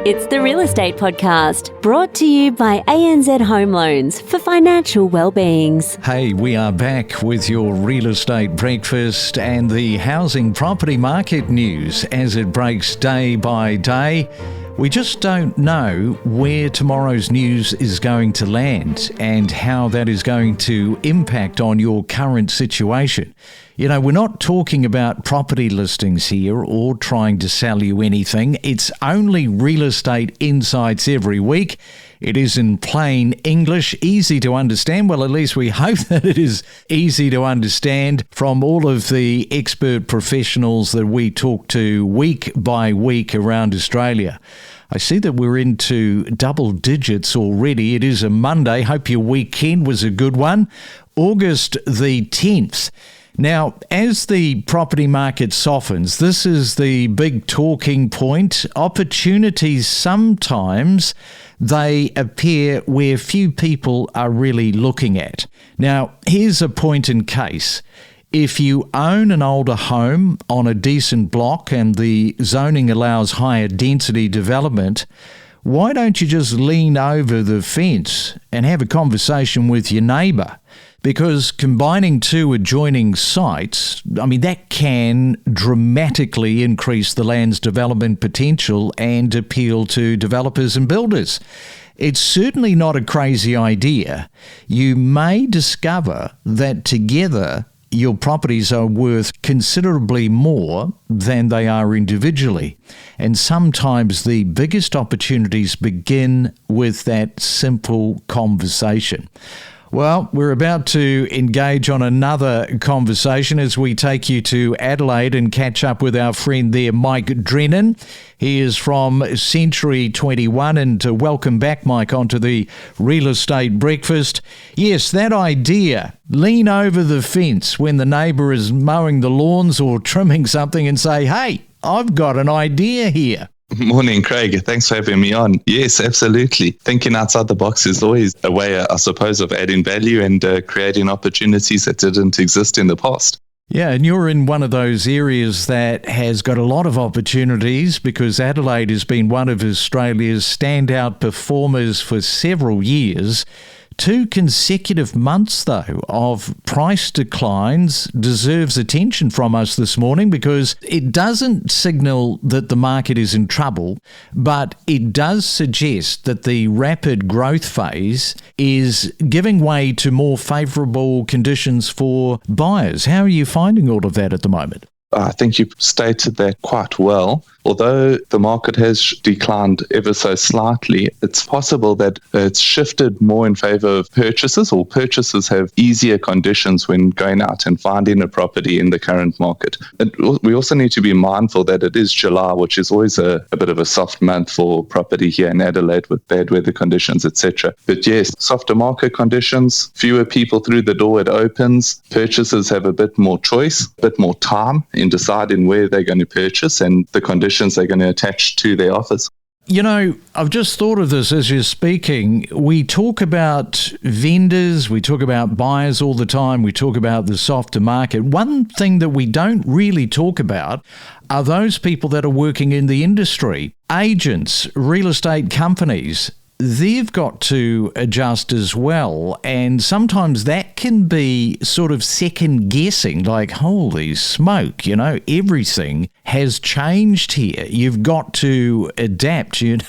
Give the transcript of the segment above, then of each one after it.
It's the Real Estate Podcast, brought to you by ANZ Home Loans for financial well-beings. Hey, we are back with your real estate breakfast and the housing property market news as it breaks day by day. We just don't know where tomorrow's news is going to land and how that is going to impact on your current situation. You know, we're not talking about property listings here or trying to sell you anything. It's only real estate insights every week. It is in plain English, easy to understand. Well, at least we hope that it is easy to understand from all of the expert professionals that we talk to week by week around Australia. I see that we're into double digits already. It is a Monday. Hope your weekend was a good one. August the 10th. Now, as the property market softens, this is the big talking point. Opportunities sometimes they appear where few people are really looking at. Now, here's a point in case. If you own an older home on a decent block and the zoning allows higher density development, why don't you just lean over the fence and have a conversation with your neighbour? Because combining two adjoining sites, that can dramatically increase the land's development potential and appeal to developers and builders. It's certainly not a crazy idea. You may discover that together your properties are worth considerably more than they are individually. And sometimes the biggest opportunities begin with that simple conversation. Well, we're about to engage on another conversation as we take you to Adelaide and catch up with our friend there, Mike Drennan. He is from Century 21, and welcome back, Mike, onto the Real Estate Breakfast. Yes, that idea, lean over the fence when the neighbour is mowing the lawns or trimming something and say, hey, I've got an idea here. Morning, Craig. Thanks for having me on. Yes, absolutely. Thinking outside the box is always a way, I suppose, of adding value and creating opportunities that didn't exist in the past. Yeah, and you're in one of those areas that has got a lot of opportunities because Adelaide has been one of Australia's standout performers for several years. 2 consecutive months, though, of price declines deserves attention from us this morning because it doesn't signal that the market is in trouble, but it does suggest that the rapid growth phase is giving way to more favourable conditions for buyers. How are you finding all of that at the moment? I think you stated that quite well. Although the market has declined ever so slightly, it's possible that it's shifted more in favour of purchases, or purchasers have easier conditions when going out and finding a property in the current market. And we also need to be mindful that it is July, which is always a bit of a soft month for property here in Adelaide with bad weather conditions, etc. But yes, softer market conditions, fewer people through the door, it opens. Purchasers have a bit more choice, a bit more time in deciding where they're going to purchase and the conditions they're going to attach to their offers. You know, I've just thought of this as you're speaking. We talk about vendors, we talk about buyers all the time, we talk about the softer market. One thing that we don't really talk about are those people that are working in the industry, agents, real estate companies. They've got to adjust as well, and sometimes that can be sort of second guessing, like, holy smoke, everything has changed here. You've got to adapt, you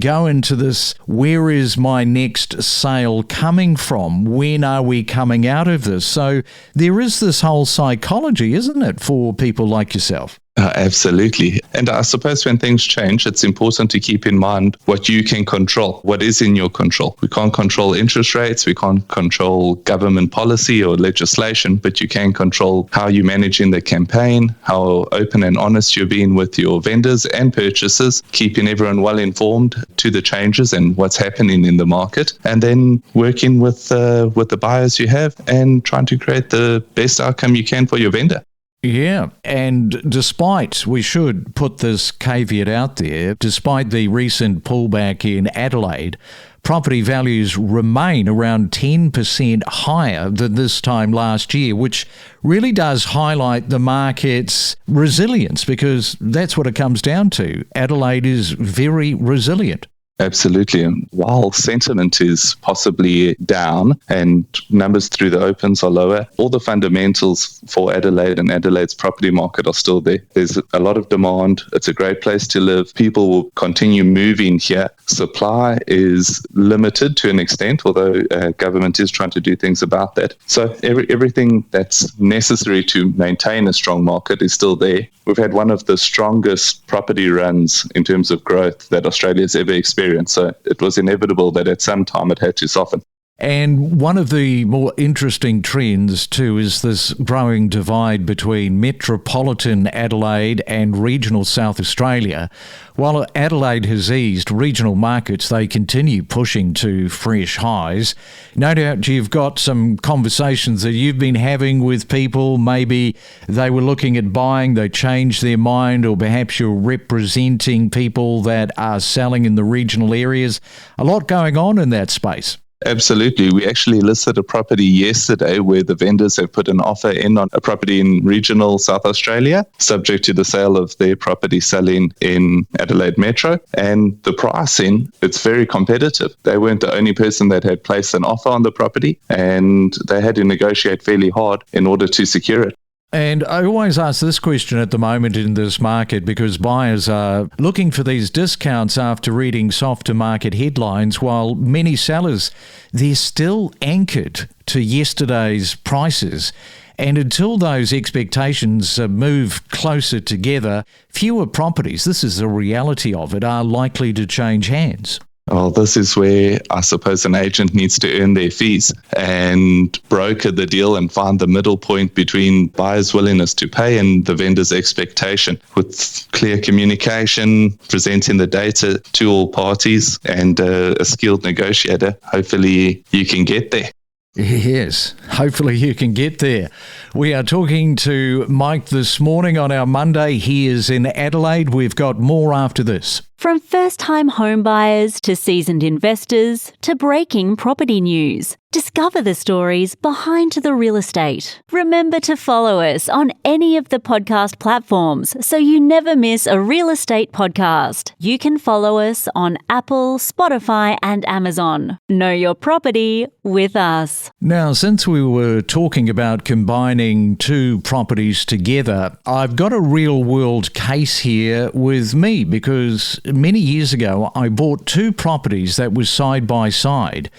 go into this, where is my next sale coming from? When are we coming out of this? So there is this whole psychology, isn't it, for people like yourself? Absolutely. And I suppose when things change, it's important to keep in mind what you can control, what is in your control. We can't control interest rates, we can't control government policy or legislation, but you can control how you're managing the campaign, how open and honest you're being with your vendors and purchasers, keeping everyone well informed to the changes and what's happening in the market, and then working with the buyers you have and trying to create the best outcome you can for your vendor. Yeah, and we should put this caveat out there, despite the recent pullback in Adelaide, property values remain around 10% higher than this time last year, which really does highlight the market's resilience, because that's what it comes down to. Adelaide is very resilient. Absolutely. And while sentiment is possibly down and numbers through the opens are lower, all the fundamentals for Adelaide and Adelaide's property market are still there. There's a lot of demand. It's a great place to live. People will continue moving here. Supply is limited to an extent, although government is trying to do things about that. So everything that's necessary to maintain a strong market is still there. We've had one of the strongest property runs in terms of growth that Australia's ever experienced. So it was inevitable that at some time it had to soften. And one of the more interesting trends too is this growing divide between metropolitan Adelaide and regional South Australia. While Adelaide has eased, regional markets, they continue pushing to fresh highs. No doubt you've got some conversations that you've been having with people. Maybe they were looking at buying, they changed their mind, or perhaps you're representing people that are selling in the regional areas. A lot going on in that space. Absolutely. We actually listed a property yesterday where the vendors have put an offer in on a property in regional South Australia, subject to the sale of their property selling in Adelaide Metro. And the pricing, it's very competitive. They weren't the only person that had placed an offer on the property, and they had to negotiate fairly hard in order to secure it. And I always ask this question at the moment in this market, because buyers are looking for these discounts after reading softer market headlines, while many sellers, they're still anchored to yesterday's prices. And until those expectations move closer together, fewer properties, this is the reality of it, are likely to change hands. Well, this is where I suppose an agent needs to earn their fees and broker the deal and find the middle point between buyers' willingness to pay and the vendor's expectation, with clear communication, presenting the data to all parties, and a skilled negotiator. Hopefully you can get there. Yes, hopefully you can get there. We are talking to Mike this morning on our Monday. He is in Adelaide. We've got more after this. From first-time home buyers to seasoned investors to breaking property news, discover the stories behind the real estate. Remember to follow us on any of the podcast platforms so you never miss a real estate podcast. You can follow us on Apple, Spotify and Amazon. Know your property with us. Now, since we were talking about combining two properties together, I've got a real-world case here with me, because many years ago I bought two properties that were side by side.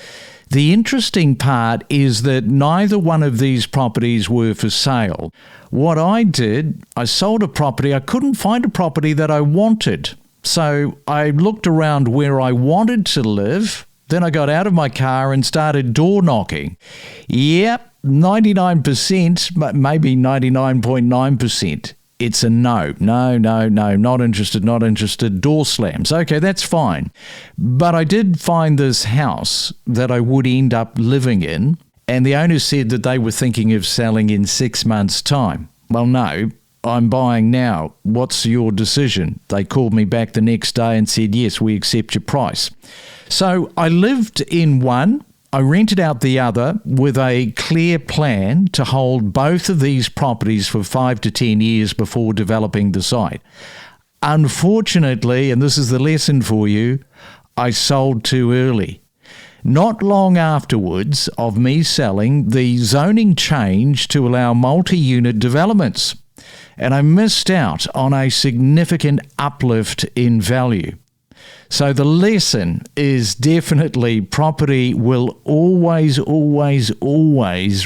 The interesting part is that neither one of these properties were for sale. What I did, I sold a property. I couldn't find a property that I wanted. So I looked around where I wanted to live. Then I got out of my car and started door knocking. Yep, 99%, maybe 99.9%. It's a no, not interested, door slams. Okay, that's fine. But I did find this house that I would end up living in, and the owner said that they were thinking of selling in 6 months' time. Well, no, I'm buying now. What's your decision? They called me back the next day and said, yes, we accept your price. So I lived in one. I rented out the other with a clear plan to hold both of these properties for 5 to 10 years before developing the site. Unfortunately, and this is the lesson for you, I sold too early. Not long afterwards of me selling, the zoning changed to allow multi-unit developments, and I missed out on a significant uplift in value. So the lesson is definitely property will always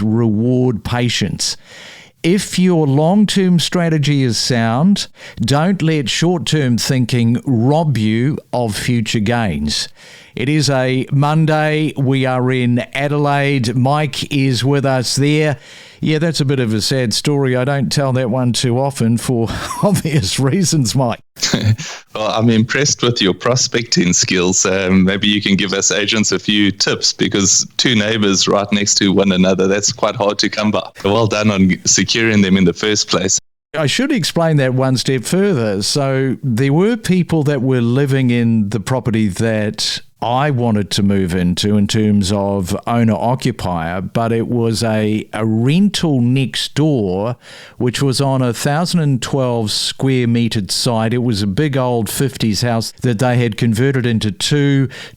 reward patience. If your long-term strategy is sound, don't let short-term thinking rob you of future gains. It is a Monday. We are in Adelaide. Mike is with us there. Yeah, that's a bit of a sad story. I don't tell that one too often for obvious reasons, Mike. Well, I'm impressed with your prospecting skills. Maybe you can give us agents a few tips, because two neighbours right next to one another, that's quite hard to come by. Well done on securing them in the first place. I should explain that one step further. So there were people that were living in the property that I wanted to move into in terms of owner-occupier, but it was a rental next door, which was on a 1,012 square metre site. It was a big old 50s house that they had converted into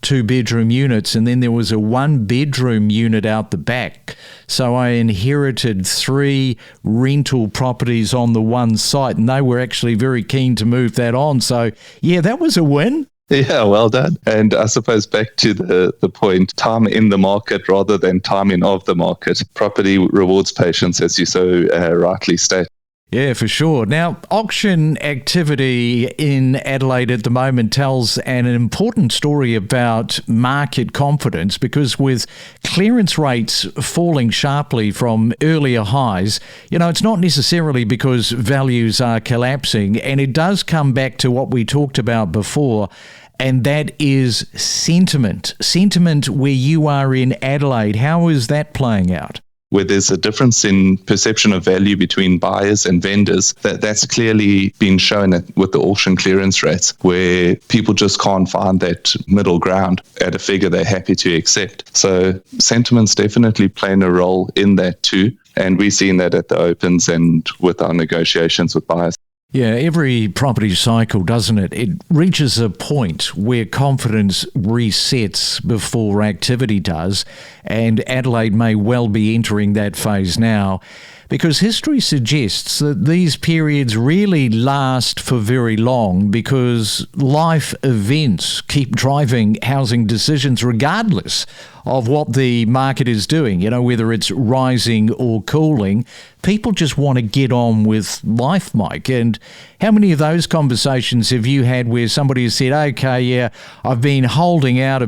two-bedroom units, and then there was a one-bedroom unit out the back. So I inherited 3 rental properties on the one site, and they were actually very keen to move that on. So, yeah, that was a win. Yeah, well done. And I suppose back to the point, time in the market rather than timing of the market. Property rewards patience, as you so rightly state. Yeah, for sure. Now, auction activity in Adelaide at the moment tells an important story about market confidence, because with clearance rates falling sharply from earlier highs, it's not necessarily because values are collapsing, and it does come back to what we talked about before, and that is sentiment. Sentiment where you are in Adelaide. How is that playing out? Where there's a difference in perception of value between buyers and vendors, that's clearly been shown with the auction clearance rates, where people just can't find that middle ground at a figure they're happy to accept. So sentiment's definitely playing a role in that too. And we've seen that at the opens and with our negotiations with buyers. Yeah, every property cycle, doesn't it? It reaches a point where confidence resets before activity does, and Adelaide may well be entering that phase now, because history suggests that these periods really last for very long, because life events keep driving housing decisions regardless of what the market is doing. Whether it's rising or cooling, people just want to get on with life, Mike. And how many of those conversations have you had where somebody has said, okay, yeah, I've been holding out,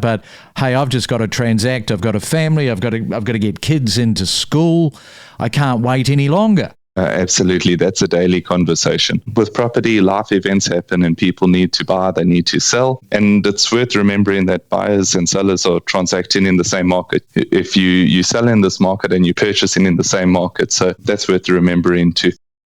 but hey, I've just got to transact. I've got a family. I've got to get kids into school. I can't wait any longer. Absolutely. That's a daily conversation. With property, life events happen and people need to buy, they need to sell. And it's worth remembering that buyers and sellers are transacting in the same market. If you sell in this market and you're purchasing in the same market. So that's worth remembering too.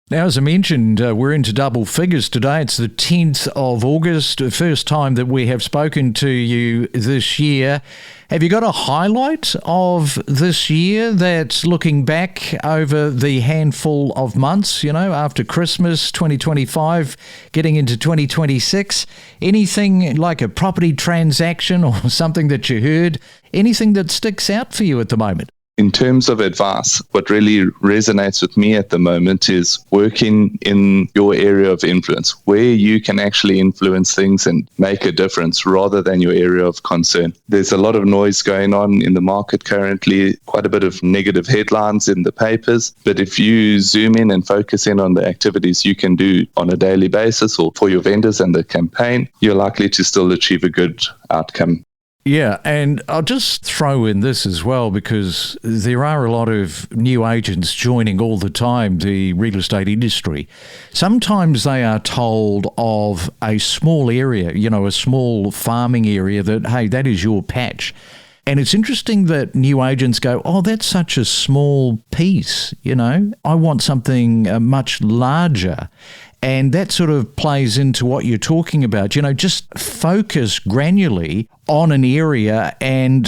Now, as I mentioned, we're into double figures today. It's the 10th of August, the first time that we have spoken to you this year. Have you got a highlight of this year that's looking back over the handful of months, after Christmas 2025, getting into 2026? Anything like a property transaction or something that you heard? Anything that sticks out for you at the moment? In terms of advice, what really resonates with me at the moment is working in your area of influence, where you can actually influence things and make a difference rather than your area of concern. There's a lot of noise going on in the market currently, quite a bit of negative headlines in the papers. But if you zoom in and focus in on the activities you can do on a daily basis or for your vendors and the campaign, you're likely to still achieve a good outcome. Yeah, and I'll just throw in this as well, because there are a lot of new agents joining all the time the real estate industry. Sometimes they are told of a small area, a small farming area that, hey, that is your patch. And it's interesting that new agents go, oh, that's such a small piece, I want something much larger. And that sort of plays into what you're talking about. Just focus granularly on an area and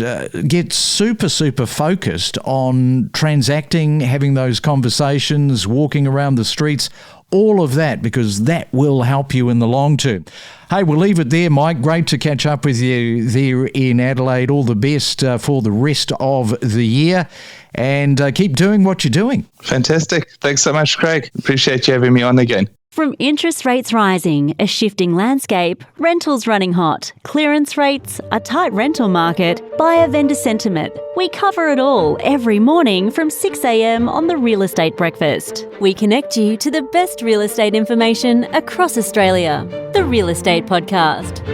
get super focused on transacting, having those conversations, walking around the streets, all of that, because that will help you in the long term. Hey, we'll leave it there, Mike. Great to catch up with you there in Adelaide. All the best for the rest of the year, and keep doing what you're doing. Fantastic. Thanks so much, Craig. Appreciate you having me on again. From interest rates rising, a shifting landscape, rentals running hot, clearance rates, a tight rental market, buyer-vendor sentiment, we cover it all every morning from 6 a.m. on The Real Estate Breakfast. We connect you to the best real estate information across Australia. The Real Estate Podcast.